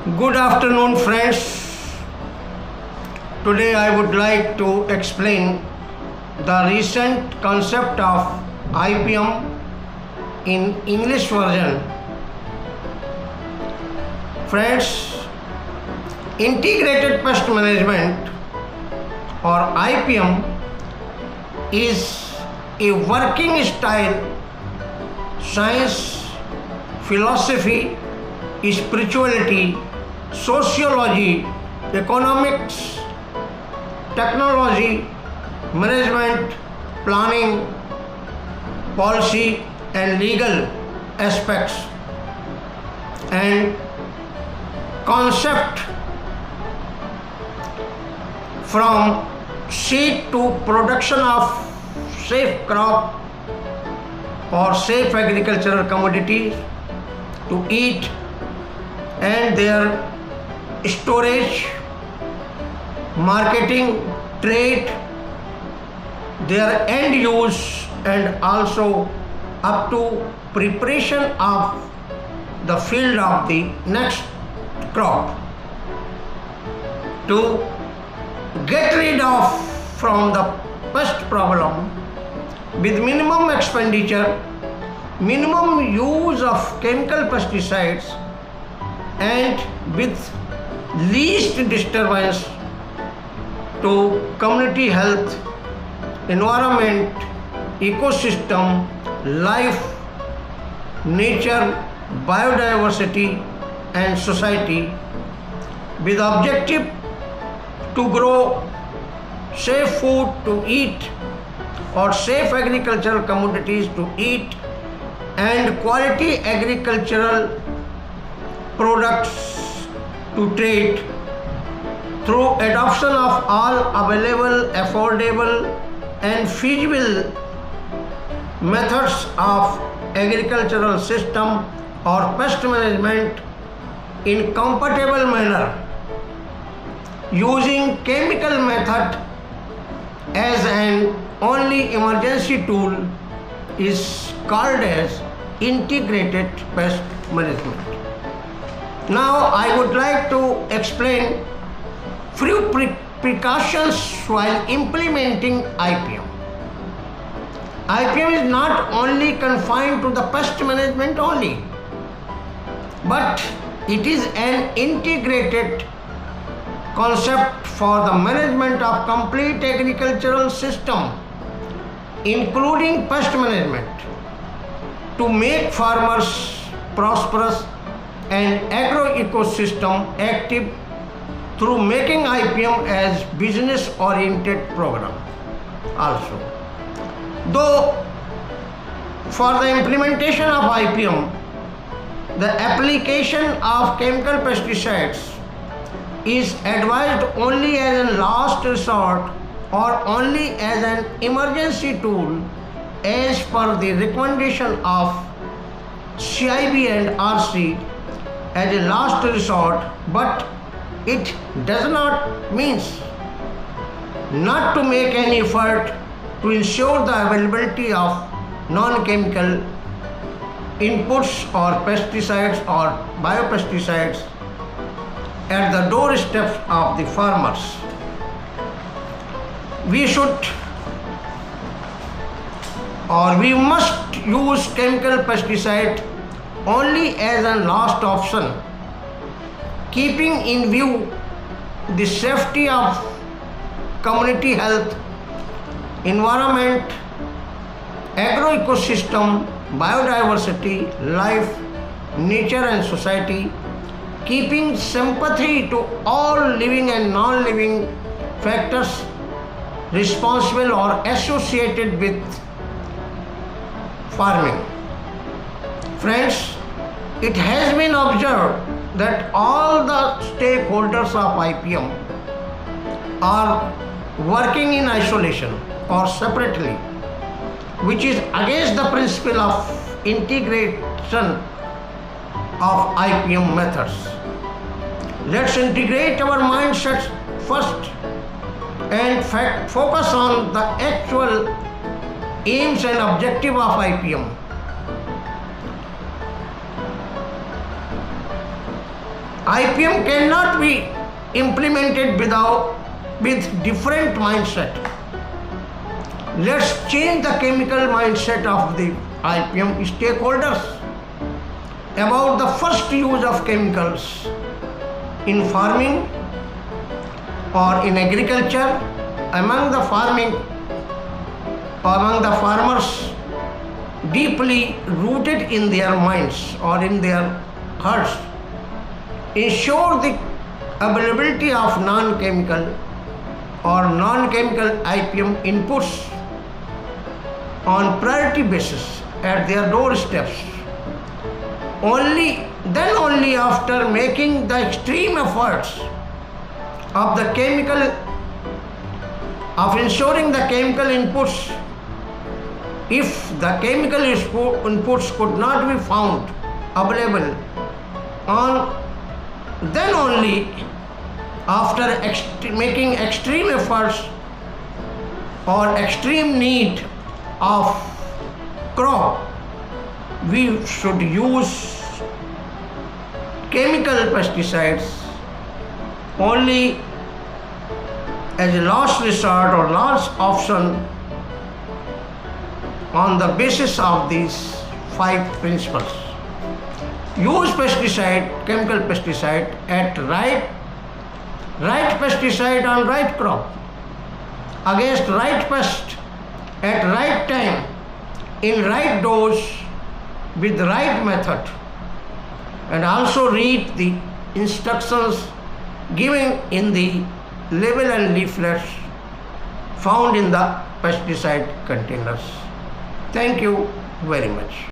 Good afternoon, friends. Today I would like to explain the recent concept of IPM in English version. Friends, Integrated Pest Management or IPM is a working style, science, philosophy, spirituality, sociology, economics, technology, management, planning, policy and legal aspects and concept from seed to production of safe crop or safe agricultural commodities to eat and their storage, marketing, trade, their end use and also up to preparation of the field of the next crop to get rid of from the pest problem with minimum expenditure, minimum use of chemical pesticides and with least disturbance to community health, environment, ecosystem, life, nature, biodiversity and society with objective to grow safe food to eat or safe agricultural commodities to eat and quality agricultural products to trade through adoption of all available, affordable and feasible methods of agricultural system or pest management in compatible manner using chemical method as an only emergency tool is called as integrated pest management. Now I would like to explain few precautions while implementing IPM. IPM is not only confined to the pest management only, but it is an integrated concept for the management of complete agricultural system, including pest management, to make farmers prosperous and agro-ecosystem active through making IPM as business-oriented program also. Though for the implementation of IPM, the application of chemical pesticides is advised only as a last resort or only as an emergency tool as per the recommendation of CIB and RC as a last resort, but it does not means not to make any effort to ensure the availability of non-chemical inputs or pesticides or biopesticides at the doorsteps of the farmers. We should or we must use chemical pesticide only as a last option, keeping in view the safety of community health, environment, agro-ecosystem, biodiversity, life, nature and society, keeping sympathy to all living and non-living factors responsible or associated with farming. Friends, it has been observed that all the stakeholders of IPM are working in isolation or separately, which is against the principle of integration of IPM methods. Let's integrate our mindsets first and focus on the actual aims and objective of IPM. IPM cannot be implemented with different mindset. Let's change the chemical mindset of the IPM stakeholders about the first use of chemicals in farming or in agriculture among the farmers deeply rooted in their minds or in their hearts. Ensure the availability of non-chemical IPM inputs on priority basis at their doorsteps. Only after making the extreme efforts of ensuring the chemical inputs, if the chemical inputs could not be found available then only after making extreme efforts or extreme need of crop, we should use chemical pesticides only as a last resort or last option on the basis of these 5 principles. Use chemical pesticide at right pesticide on right crop, against right pest, at right time, in right dose, with right method, and also read the instructions given in the label and leaflets found in the pesticide containers. Thank you very much.